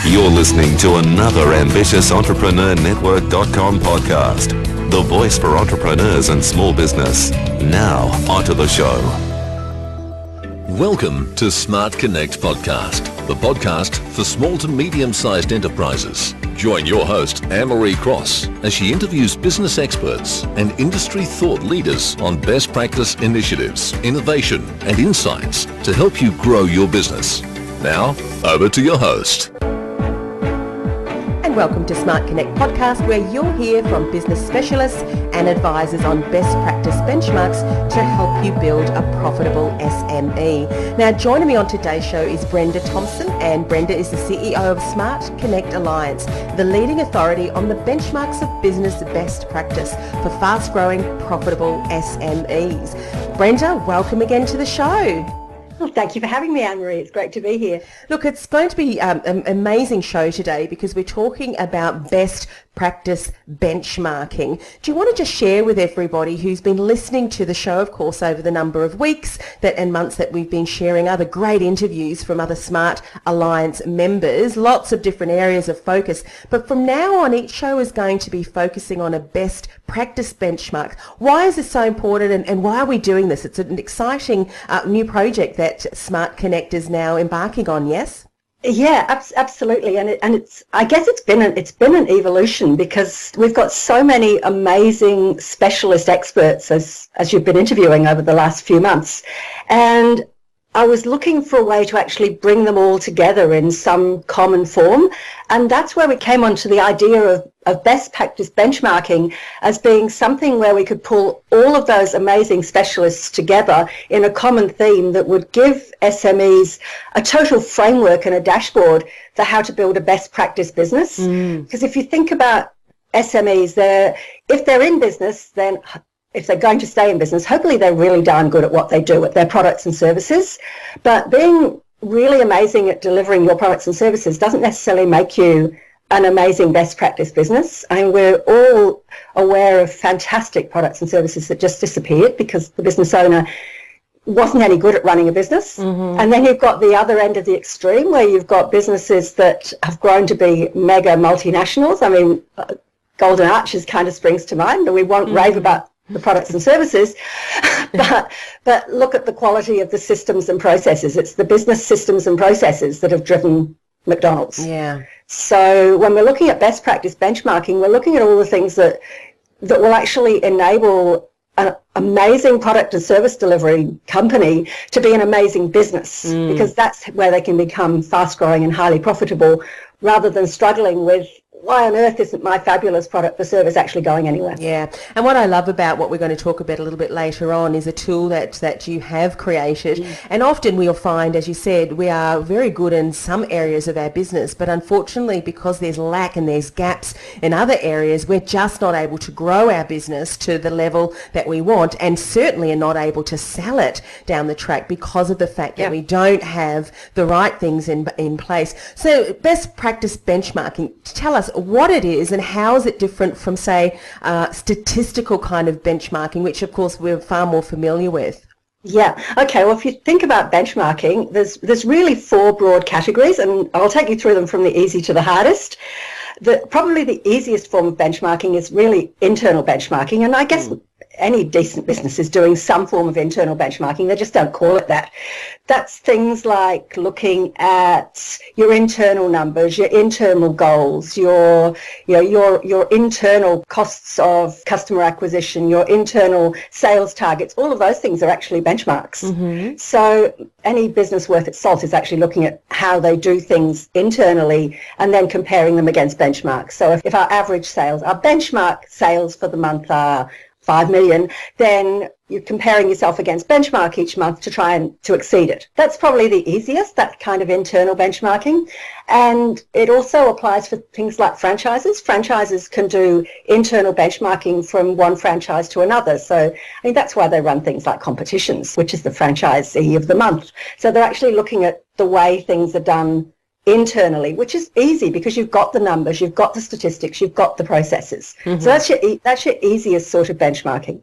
You're listening to another ambitious entrepreneurnetwork.com podcast, the voice for entrepreneurs and small business. Now, onto the show. Welcome to Smart Connect Podcast, the podcast for small to medium-sized enterprises. Join your host, Annemarie Cross, as she interviews business experts and industry thought leaders on best practice initiatives, innovation, and insights to help you grow your business. Now, over to your host. Welcome to Smart Connect Podcast, where you'll hear from business specialists and advisors on best practice benchmarks to help you build a profitable SME. Now, joining me on today's show is Brenda Thomson, and Brenda is the CEO of Smart Connect Alliance, the leading authority on the benchmarks of business best practice for fast-growing, profitable SMEs. Brenda, welcome again to the show. Well, thank you for having me, Annemarie. It's great to be here. Look, it's going to be an amazing show today because we're talking about best practice benchmarking. Do you want to just share with everybody who's been listening to the show, of course, over the number of weeks and months that we've been sharing other great interviews from other Smart Alliance members, lots of different areas of focus. But from now on, each show is going to be focusing on a best practice benchmark. Why is this so important and why are we doing this? It's an exciting new project that Smart Connect is now embarking on, yes? Yeah, absolutely, and it's I guess it's been an evolution because we've got so many amazing specialist experts as you've been interviewing over the last few months, and I was looking for a way to actually bring them all together in some common form, and that's where we came onto the idea of best practice benchmarking as being something where we could pull all of those amazing specialists together in a common theme that would give SMEs a total framework and a dashboard for how to build a best practice business. Because if you think about SMEs, if they're in business, then if they're going to stay in business, hopefully they're really darn good at what they do, at their products and services. But being really amazing at delivering your products and services doesn't necessarily make you an amazing best practice business. I mean, we're all aware of fantastic products and services that just disappeared because the business owner wasn't any good at running a business. And then you've got the other end of the extreme where you've got businesses that have grown to be mega multinationals. I mean, Golden Arches kind of springs to mind, but we won't rave about the products and services, but look at the quality of the systems and processes. It's the business systems and processes that have driven McDonald's. Yeah. So when we're looking at best practice benchmarking, we're looking at all the things that will actually enable an amazing product and service delivery company to be an amazing business, because that's where they can become fast growing and highly profitable rather than struggling with why on earth isn't my fabulous product or service actually going anywhere? Yeah, and what I love about what we're going to talk about a little bit later on is a tool that you have created. And often we'll find, as you said, we are very good in some areas of our business, but unfortunately because there's lack and there's gaps in other areas, we're just not able to grow our business to the level that we want, and certainly are not able to sell it down the track because of the fact that we don't have the right things in place. So best practice benchmarking, tell us what it is and how is it different from, say, statistical kind of benchmarking, which of course we're far more familiar with. Yeah. Okay. Well, if you think about benchmarking, there's really four broad categories, and I'll take you through them from the easy to the hardest. Probably the easiest form of benchmarking is really internal benchmarking, and I guess any decent business is doing some form of internal benchmarking. They just don't call it that. That's things like looking at your internal numbers, your internal goals, your internal costs of customer acquisition, your internal sales targets. All of those things are actually benchmarks. So any business worth its salt is actually looking at how they do things internally and then comparing them against benchmarks. So if our average sales, our benchmark sales for the month are 5 million, then you're comparing yourself against benchmark each month to try and to exceed it. That's probably the easiest, that kind of internal benchmarking. And it also applies for things like franchises. Franchises can do internal benchmarking from one franchise to another. So I mean, that's why they run things like competitions, which is the franchisee of the month. So they're actually looking at the way things are done internally, which is easy because you've got the numbers, you've got the statistics, you've got the processes. So that's your easiest sort of benchmarking.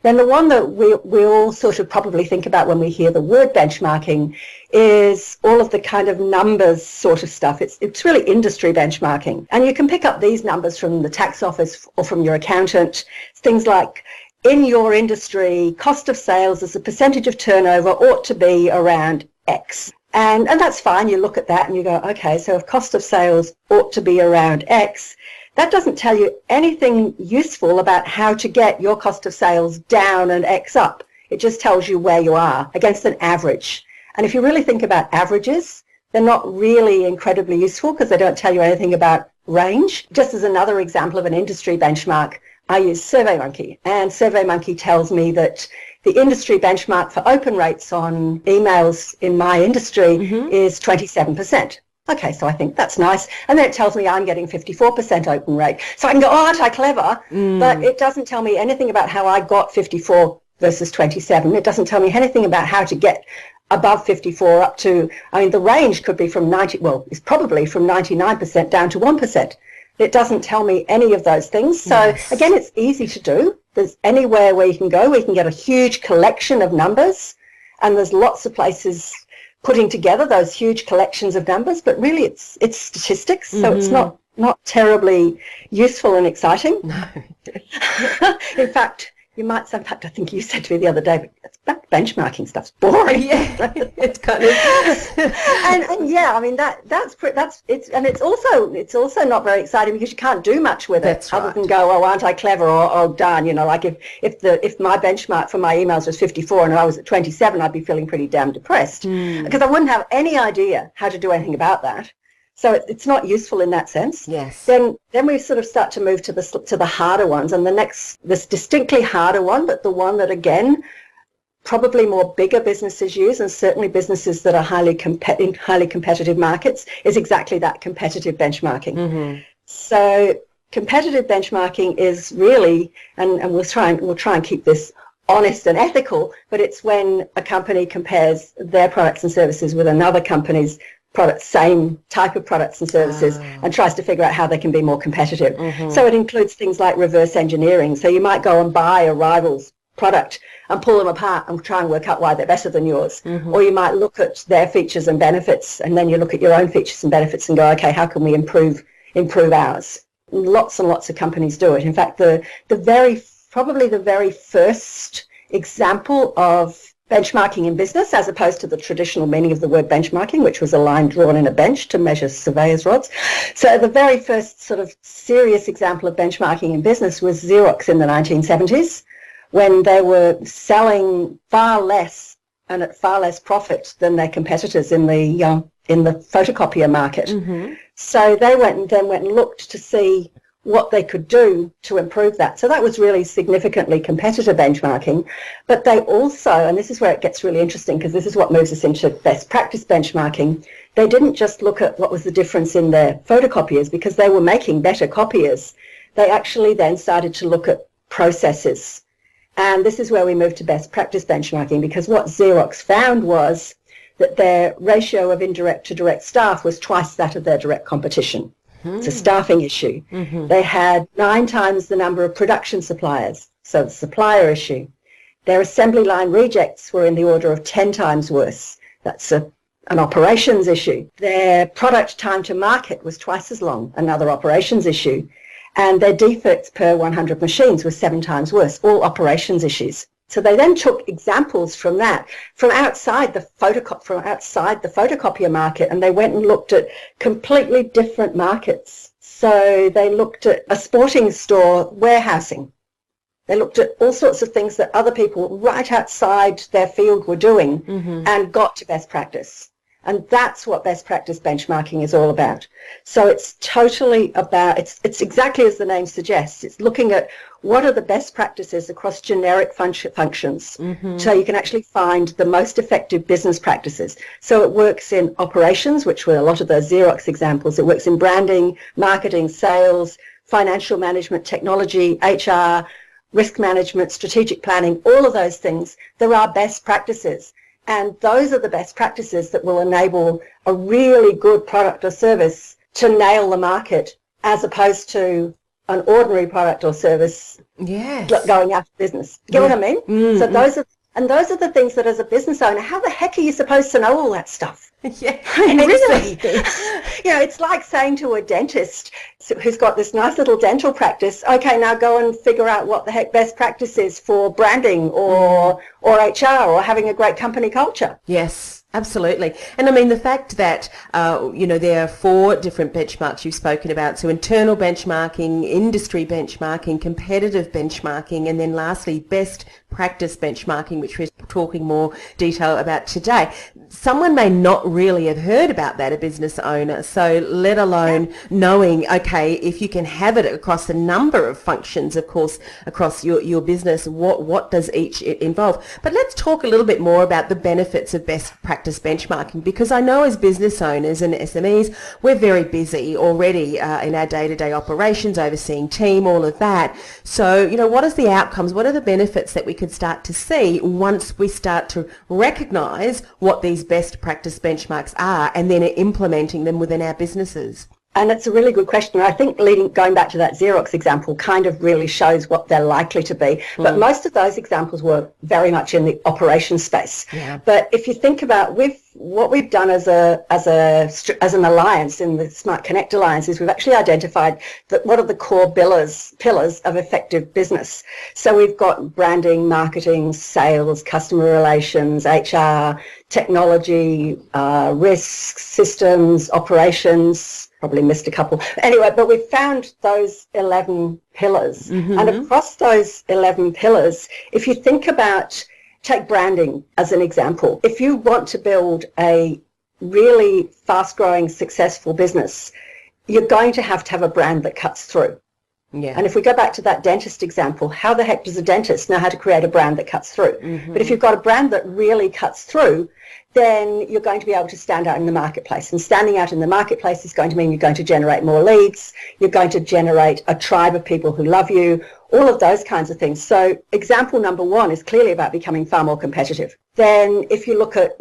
Then the one that we all sort of probably think about when we hear the word benchmarking is all of the kind of numbers sort of stuff. It's really industry benchmarking. And you can pick up these numbers from the tax office or from your accountant. It's things like, in your industry, cost of sales as a percentage of turnover ought to be around X. And that's fine. You look at that and you go, okay, so if cost of sales ought to be around X, that doesn't tell you anything useful about how to get your cost of sales down and X up. It just tells you where you are against an average. And if you really think about averages, they're not really incredibly useful because they don't tell you anything about range. Just as another example of an industry benchmark, I use SurveyMonkey, and SurveyMonkey tells me that the industry benchmark for open rates on emails in my industry is 27%. Okay, so I think that's nice. And then it tells me I'm getting 54% open rate. So I can go, oh, aren't I clever? But it doesn't tell me anything about how I got 54 versus 27. It doesn't tell me anything about how to get above 54 up to, I mean, the range could be from 90, well, it's probably from 99% down to 1%. It doesn't tell me any of those things. So again, it's easy to do. There's anywhere where you can go. We can get a huge collection of numbers, and there's lots of places putting together those huge collections of numbers, but really it's statistics, so it's not terribly useful and exciting. No. In fact, I think you said to me the other day, that benchmarking stuff's boring. Yeah, it's kind of. and yeah, I mean it's also not very exciting because you can't do much with it other than go, oh, aren't I clever, or oh, darn, you know, like if my benchmark for my emails was 54 and I was at 27, I'd be feeling pretty damn depressed because I wouldn't have any idea how to do anything about that. So it's not useful in that sense. Yes. Then we sort of start to move to the harder ones, and this distinctly harder one, but the one that again probably more bigger businesses use, and certainly businesses that are in highly competitive markets, is exactly that, competitive benchmarking. So competitive benchmarking is really, and we'll try and keep this honest and ethical, but it's when a company compares their products and services with another company's products, same type of products and services, and tries to figure out how they can be more competitive. So it includes things like reverse engineering. So you might go and buy a rival's product and pull them apart and try and work out why they're better than yours. Or you might look at their features and benefits, and then you look at your own features and benefits and go, okay, how can we improve ours? Lots and lots of companies do it. In fact, probably the very first example of benchmarking in business, as opposed to the traditional meaning of the word benchmarking, which was a line drawn in a bench to measure surveyor's rods. So the very first sort of serious example of benchmarking in business was Xerox in the 1970s, when they were selling far less and at far less profit than their competitors in the photocopier market. So they went and looked to see what they could do to improve that. So that was really significantly competitor benchmarking. But they also, and this is where it gets really interesting because this is what moves us into best practice benchmarking, they didn't just look at what was the difference in their photocopiers because they were making better copiers. They actually then started to look at processes. And this is where we move to best practice benchmarking, because what Xerox found was that their ratio of indirect to direct staff was twice that of their direct competition. It's a staffing issue. They had 9 times the number of production suppliers, so the supplier issue. Their assembly line rejects were in the order of 10 times worse. That's an operations issue. Their product time to market was twice as long, another operations issue. And their defects per 100 machines was 7 times worse, all operations issues. So they then took examples from that, from outside the photocopier market, and they went and looked at completely different markets. So they looked at a sporting store warehousing. They looked at all sorts of things that other people right outside their field were doing and got to best practice. And that's what best practice benchmarking is all about. So it's totally about, it's exactly as the name suggests. It's looking at what are the best practices across generic functions. So you can actually find the most effective business practices. So it works in operations, which were a lot of those Xerox examples. It works in branding, marketing, sales, financial management, technology, HR, risk management, strategic planning, all of those things. There are best practices. And those are the best practices that will enable a really good product or service to nail the market, as opposed to an ordinary product or service going out of business. Get what I mean? So those are the things that, as a business owner, how the heck are you supposed to know all that stuff? Yeah, I mean, really. It's like saying to a dentist who's got this nice little dental practice, okay, now go and figure out what the heck best practice is for branding or HR or having a great company culture. Yes. Absolutely. And I mean, the fact that, there are 4 different benchmarks you've spoken about. So internal benchmarking, industry benchmarking, competitive benchmarking, and then lastly, best practice benchmarking, which we're talking more detail about today. Someone may not really have heard about that, a business owner, so let alone knowing, okay, if you can have it across a number of functions, of course, across your business, what does each involve? But let's talk a little bit more about the benefits of best practice benchmarking, because I know as business owners and SMEs, we're very busy already in our day-to-day operations, overseeing team, all of that. So, what is the outcomes? What are the benefits that we could start to see once we start to recognise what these best practice benchmarks are and then implementing them within our businesses? And it's a really good question. I think going back to that Xerox example kind of really shows what they're likely to be. But most of those examples were very much in the operations space. Yeah. But if you think about what we've done as an alliance in the Smart Connect Alliance is we've actually identified that what are the core pillars of effective business. So we've got branding, marketing, sales, customer relations, HR, technology, risks, systems, operations. Probably missed a couple. Anyway, but we've found those 11 pillars. And across those 11 pillars, if you think about, take branding as an example. If you want to build a really fast-growing, successful business, you're going to have a brand that cuts through. Yeah. And if we go back to that dentist example, how the heck does a dentist know how to create a brand that cuts through? But if you've got a brand that really cuts through, then you're going to be able to stand out in the marketplace. And standing out in the marketplace is going to mean you're going to generate more leads, you're going to generate a tribe of people who love you, all of those kinds of things. So example number 1 is clearly about becoming far more competitive. Then if you look at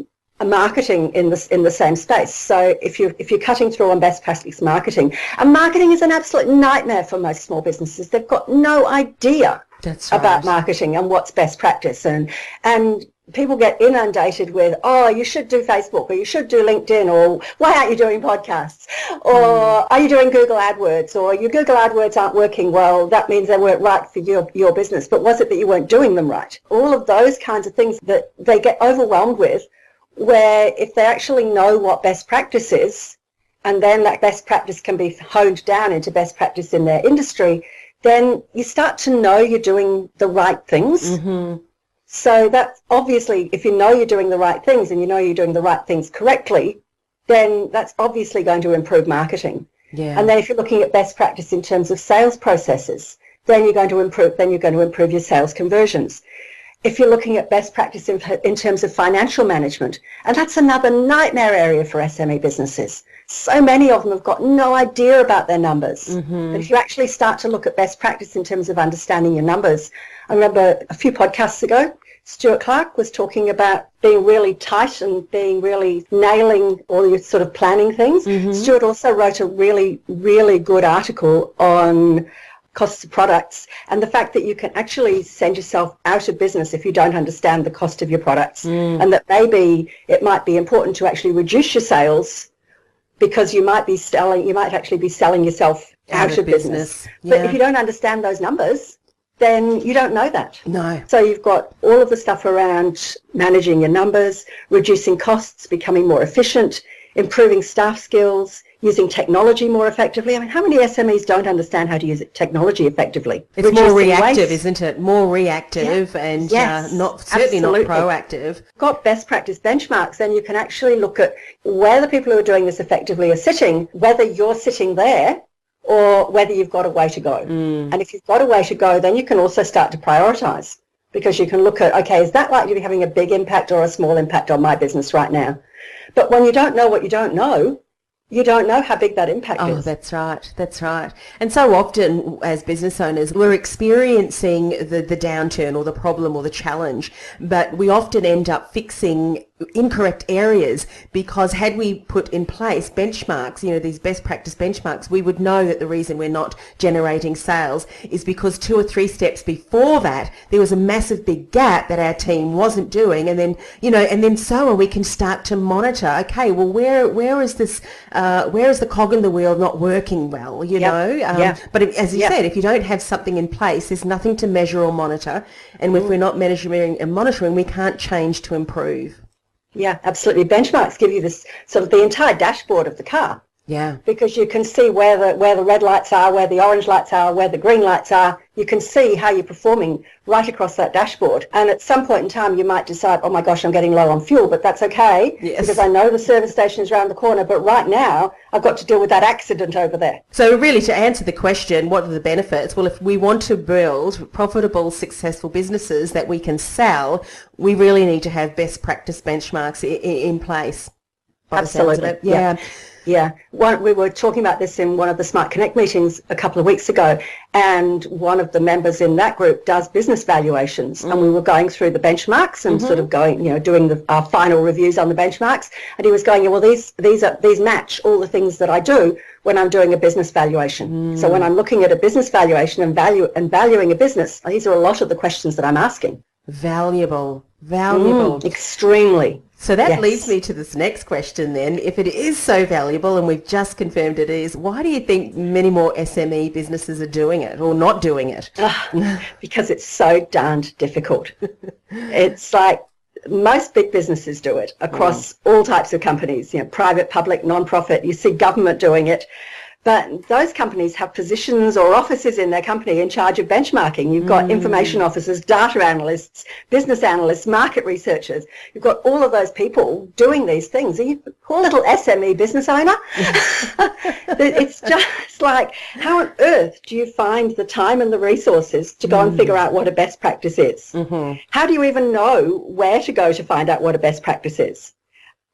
marketing in the same space. So if you're cutting through on best practice marketing, and marketing is an absolute nightmare for most small businesses. They've got no idea about marketing and what's best practice, and people get inundated with, oh, you should do Facebook, or you should do LinkedIn, or why aren't you doing podcasts, or are you doing Google AdWords, or your Google AdWords aren't working well, that means they weren't right for your business, but was it that you weren't doing them right? All of those kinds of things that they get overwhelmed with, where if they actually know what best practice is, and then that best practice can be honed down into best practice in their industry, then you start to know you're doing the right things. So that's obviously, if you know you're doing the right things and you know you're doing the right things correctly, then that's obviously going to improve marketing. Yeah. And then if you're looking at best practice in terms of sales processes, then you're going to improve your sales conversions. If you're looking at best practice in terms of financial management, and that's another nightmare area for SME businesses. So many of them have got no idea about their numbers. But if you actually start to look at best practice in terms of understanding your numbers, I remember a few podcasts ago, Stuart Clark was talking about being really tight and being really nailing all your sort of planning things. Stuart also wrote a really, really good article on costs of products, and the fact that you can actually send yourself out of business if you don't understand the cost of your products, and that maybe it might be important to actually reduce your sales because you might actually be selling yourself out of business. Yeah. But if you don't understand those numbers, then you don't know that. No. So you've got all of the stuff around managing your numbers, reducing costs, becoming more efficient, improving staff skills, using technology more effectively. I mean, how many SMEs don't understand how to use technology effectively? It's more reactive, isn't it? More reactive, and certainly not proactive. Got best practice benchmarks, then you can actually look at where the people who are doing this effectively are sitting, whether you're sitting there or whether you've got a way to go. And if you've got a way to go, then you can also start to prioritise, because you can look at, okay, is that likely to be having a big impact or a small impact on my business right now? But when you don't know what you don't know, you don't know how big that impact is. Oh, that's right. That's right. And so often as business owners, we're experiencing the downturn or the problem or the challenge, but we often end up fixing incorrect areas, because had we put in place benchmarks, these best practice benchmarks, we would know that the reason we're not generating sales is because 2 or 3 steps before that there was a massive big gap that our team wasn't doing, and then we can start to monitor, okay, well, where is this, where is the cog in the wheel not working well, but as you said, if you don't have something in place, there's nothing to measure or monitor, and if we're not measuring and monitoring, we can't change to improve. Yeah, absolutely. Benchmarks give you this sort of the entire dashboard of the car. Yeah. Because you can see where the red lights are, where the orange lights are, where the green lights are. You can see how you're performing right across that dashboard. And at some point in time, you might decide, oh my gosh, I'm getting low on fuel, but that's okay, because I know the service station is around the corner. But right now, I've got to deal with that accident over there. So really, to answer the question, what are the benefits? Well, if we want to build profitable, successful businesses that we can sell, we really need to have best practice benchmarks in place. Absolutely. Yeah. Yeah, we were talking about this in one of the Smart Connect meetings a couple of weeks ago, and one of the members in that group does business valuations, and we were going through the benchmarks and sort of going, doing our final reviews on the benchmarks, and he was going, well, these match all the things that I do when I'm doing a business valuation. So when I'm looking at a business valuation and valuing a business, these are a lot of the questions that I'm asking. Valuable. Extremely. So that leads me to this next question then. If it is so valuable, and we've just confirmed it is, why do you think many more SME businesses are doing it or not doing it? Because it's so darned difficult. It's like most big businesses do it across all types of companies, private, public, non-profit. You see government doing it. But those companies have positions or offices in their company in charge of benchmarking. You've got information officers, data analysts, business analysts, market researchers. You've got all of those people doing these things. Are you a poor little SME business owner? It's just like, how on earth do you find the time and the resources to go and figure out what a best practice is? How do you even know where to go to find out what a best practice is?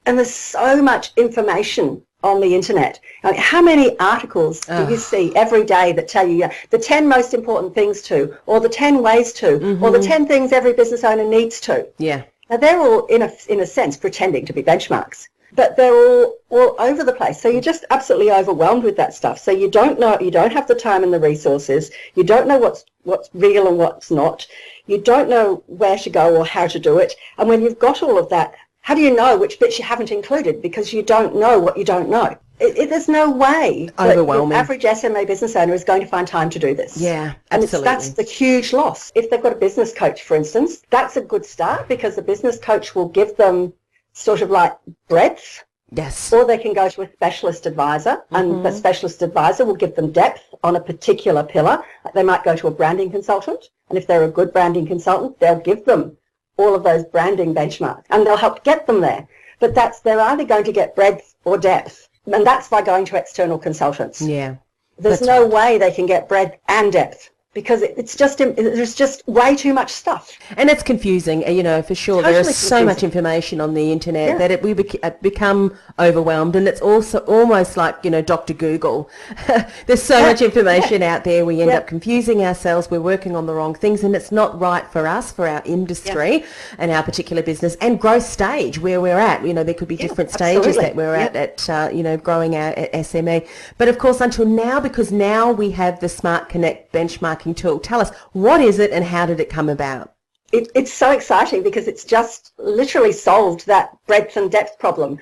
And there's so much information on the internet. How many articles do you see every day that tell you the 10 most important things to, or the 10 ways to, or the 10 things every business owner needs to? Yeah. Now they're all in a sense pretending to be benchmarks, but they're all over the place. So you're just absolutely overwhelmed with that stuff. So you don't have the time and the resources. You don't know what's real and what's not. You don't know where to go or how to do it. And when you've got all of that, how do you know which bits you haven't included? Because you don't know what you don't know. There's no way that the average SME business owner is going to find time to do this. Yeah, absolutely. And that's the huge loss. If they've got a business coach, for instance, that's a good start, because the business coach will give them sort of like breadth. Yes. Or they can go to a specialist advisor, and the specialist advisor will give them depth on a particular pillar. They might go to a branding consultant, and if they're a good branding consultant, they'll give them all of those branding benchmarks, and they'll help get them there. But they're either going to get breadth or depth, and that's by going to external consultants. Yeah. There's no way they can get breadth and depth, because there's just way too much stuff. And it's confusing, for sure. Totally there is so much information on the internet that we become overwhelmed, and it's also almost like, Dr. Google. There's so much information out there, we end up confusing ourselves, we're working on the wrong things, and it's not right for us, for our industry and our particular business and growth stage where we're at. There could be different stages that we're at growing our SME. But of course, until now, because now we have the Smart Connect benchmarking tool. Tell us, what is it and how did it come about? It's so exciting, because it's just literally solved that breadth and depth problem.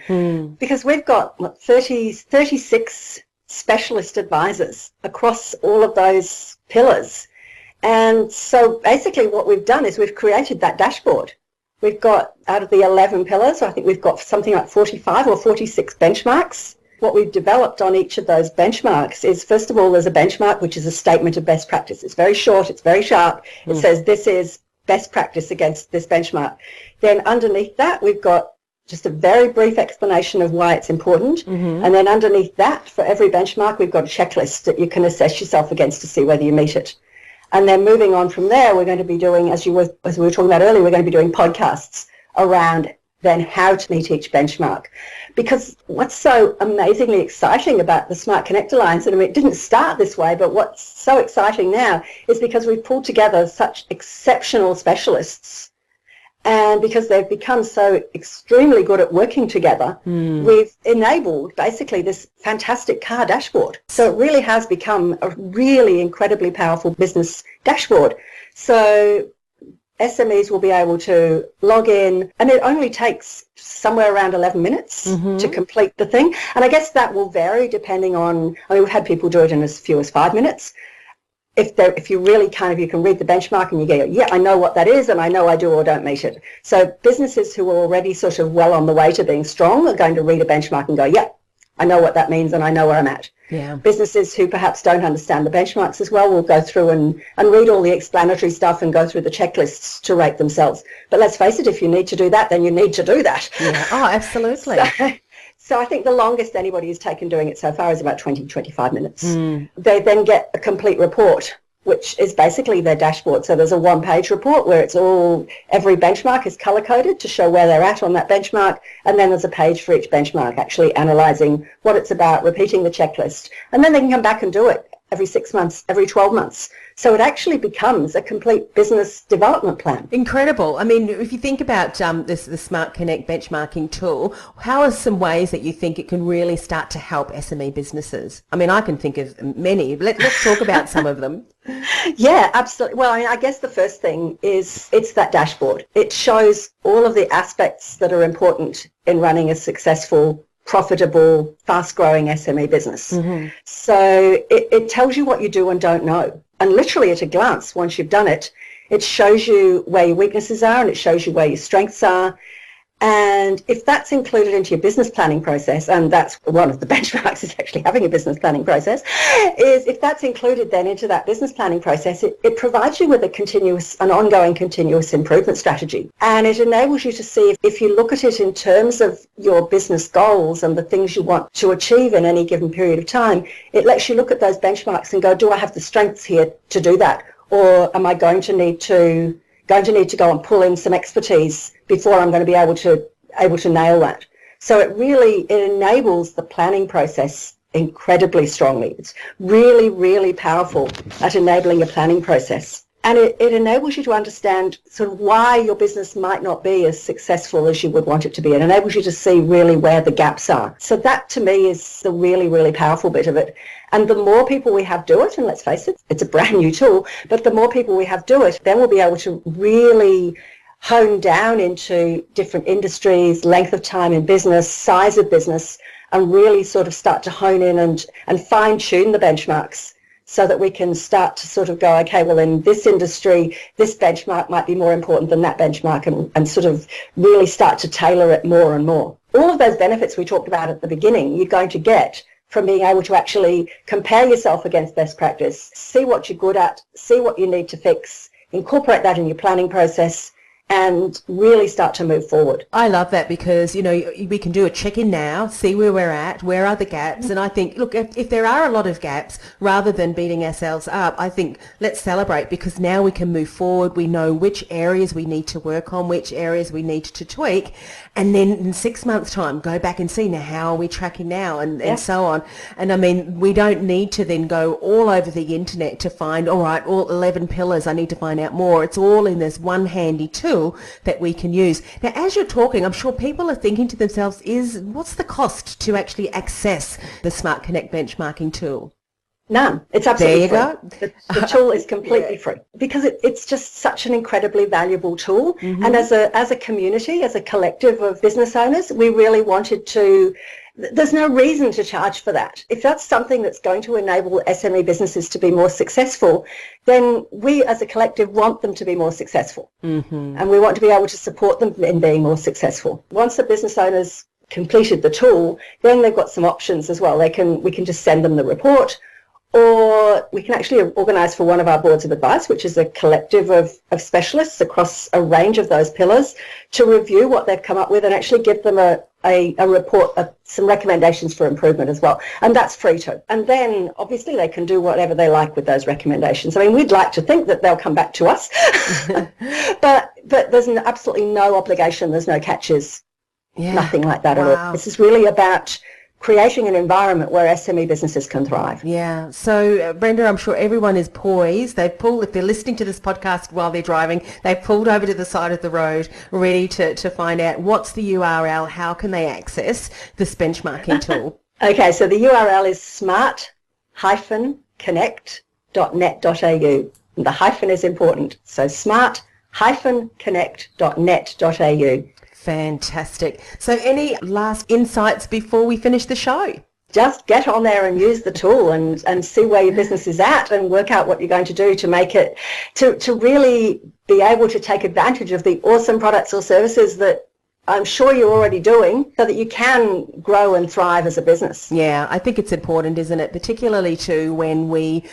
Because we've got 36 specialist advisors across all of those pillars. And so basically what we've done is we've created that dashboard. We've got, out of the 11 pillars, I think we've got something like 45 or 46 benchmarks. What we've developed on each of those benchmarks is, first of all, there's a benchmark, which is a statement of best practice. It's very short, it's very sharp. It says this is best practice against this benchmark. Then underneath that, we've got just a very brief explanation of why it's important. And then underneath that, for every benchmark, we've got a checklist that you can assess yourself against to see whether you meet it. And then moving on from there, we're going to be doing, as we were talking about earlier, we're going to be doing podcasts around then how to meet each benchmark. Because what's so amazingly exciting about the Smart Connect Alliance, and it didn't start this way, but what's so exciting now is because we've pulled together such exceptional specialists And because they've become so extremely good at working together, we've enabled basically this fantastic car dashboard. So it really has become a really incredibly powerful business dashboard. So SMEs will be able to log in, and it only takes somewhere around 11 minutes to complete the thing. And I guess that will vary depending on, I mean, we've had people do it in as few as 5 minutes. If you really you can read the benchmark and you go, yeah, I know what that is and I know I do or don't meet it. So businesses who are already sort of well on the way to being strong are going to read a benchmark and go, yeah, I know what that means and I know where I'm at. Yeah. Businesses who perhaps don't understand the benchmarks as well will go through and read all the explanatory stuff and go through the checklists to rate themselves. But let's face it, if you need to do that, then you need to do that. Yeah. Oh, absolutely. So I think the longest anybody has taken doing it so far is about 20, 25 minutes. They then get a complete report, which is basically their dashboard. So there's a one-page report where it's all, every benchmark is color-coded to show where they're at on that benchmark, and then there's a page for each benchmark actually analysing what it's about, repeating the checklist, and then they can come back and do it every 6 months, every 12 months. So it actually becomes a complete business development plan. Incredible. I mean, if you think about the Smart Connect benchmarking tool, how are some ways that you think it can really start to help SME businesses? I mean, I can think of many. Let's talk about some of them. Yeah, absolutely. Well, I mean, I guess the first thing is it's that dashboard. It shows all of the aspects that are important in running a successful, profitable, fast-growing SME business. So it tells you what you do and don't know. And literally at a glance, once you've done it, it shows you where your weaknesses are and it shows you where your strengths are. And if that's included into your business planning process, and that's one of the benchmarks is actually having a business planning process, is if that's included then into that business planning process, it provides you with an ongoing continuous improvement strategy. And it enables you to see if you look at it in terms of your business goals and the things you want to achieve in any given period of time, it lets you look at those benchmarks and go, do I have the strengths here to do that? Or am I going to need to go and pull in some expertise before I'm going to be able to nail that. So it enables the planning process incredibly strongly. It's really, really powerful at enabling a planning process. And it enables you to understand sort of why your business might not be as successful as you would want it to be. It enables you to see really where the gaps are. So that to me is the really, really powerful bit of it. And the more people we have do it, and let's face it, it's a brand new tool, but the more people we have do it, then we'll be able to really hone down into different industries, length of time in business, size of business, and really sort of start to hone in and fine-tune the benchmarks so that we can start to sort of go, okay, well, in this industry, this benchmark might be more important than that benchmark, and sort of really start to tailor it more and more. All of those benefits we talked about at the beginning, you're going to get from being able to actually compare yourself against best practice, see what you're good at, see what you need to fix, incorporate that in your planning process, and really start to move forward. I love that because, we can do a check-in now, see where we're at, where are the gaps, and I think, look, if there are a lot of gaps, rather than beating ourselves up, I think let's celebrate because now we can move forward. We know which areas we need to work on, which areas we need to tweak, and then in 6 months' time, go back and see now how are we tracking now and so on. And I mean, we don't need to then go all over the internet to find, all right, all 11 pillars, I need to find out more. It's all in this one handy tool that we can use. Now, as you're talking, I'm sure people are thinking to themselves, what's the cost to actually access the Smart Connect benchmarking tool? None. It's absolutely free. There you go. The tool is completely free because it's just such an incredibly valuable tool. And as a community, as a collective of business owners, we really wanted to, there's no reason to charge for that. If that's something that's going to enable SME businesses to be more successful, then we as a collective want them to be more successful. And we want to be able to support them in being more successful. Once the business owners completed the tool, then they've got some options as well. We can just send them the report, or we can actually organise for one of our boards of advice, which is a collective of specialists across a range of those pillars, to review what they've come up with and actually give them a report of some recommendations for improvement as well. And that's free too. And then obviously they can do whatever they like with those recommendations. I mean, we'd like to think that they'll come back to us, but there's absolutely no obligation. There's no catches, nothing like that at all. This is really about creating an environment where SME businesses can thrive. Yeah. So, Brenda, I'm sure everyone is poised. They've pulled, if they're listening to this podcast while they're driving, they've pulled over to the side of the road ready to find out what's the URL, how can they access this benchmarking tool. Okay, so the URL is smart-connect.net.au. The hyphen is important. So smart-connect.net.au. Fantastic. So any last insights before we finish the show? Just get on there and use the tool and see where your business is at and work out what you're going to do to make it, to really be able to take advantage of the awesome products or services that I'm sure you're already doing, so that you can grow and thrive as a business. Yeah, I think it's important, isn't it? Particularly too when we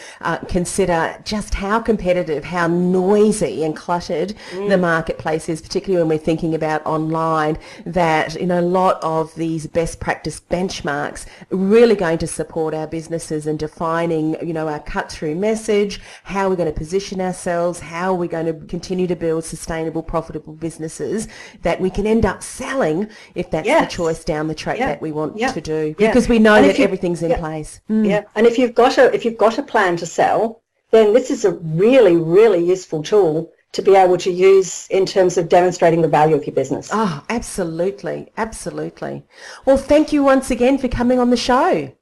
consider just how competitive, how noisy and cluttered the marketplace is, particularly when we're thinking about online, that, you know, a lot of these best practice benchmarks are really going to support our businesses in defining, you know, our cut-through message, how we're going to position ourselves, how we're going to continue to build sustainable, profitable businesses that we can end up selling if that's the choice down the track that we want to do, because we know that everything's in place. Yeah, and if you've got a plan to sell, then this is a really, really useful tool to be able to use in terms of demonstrating the value of your business. Oh, absolutely, absolutely. Well, thank you once again for coming on the show.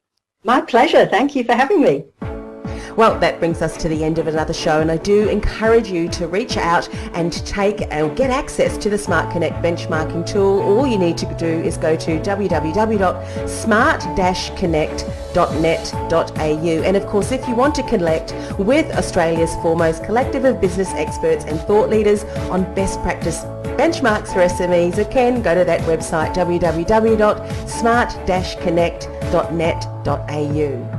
My pleasure. Thank you for having me. Well, that brings us to the end of another show, and I do encourage you to reach out and get access to the Smart Connect benchmarking tool. All you need to do is go to www.smart-connect.net.au. And of course, if you want to connect with Australia's foremost collective of business experts and thought leaders on best practice benchmarks for SMEs, again, go to that website, www.smart-connect.net.au.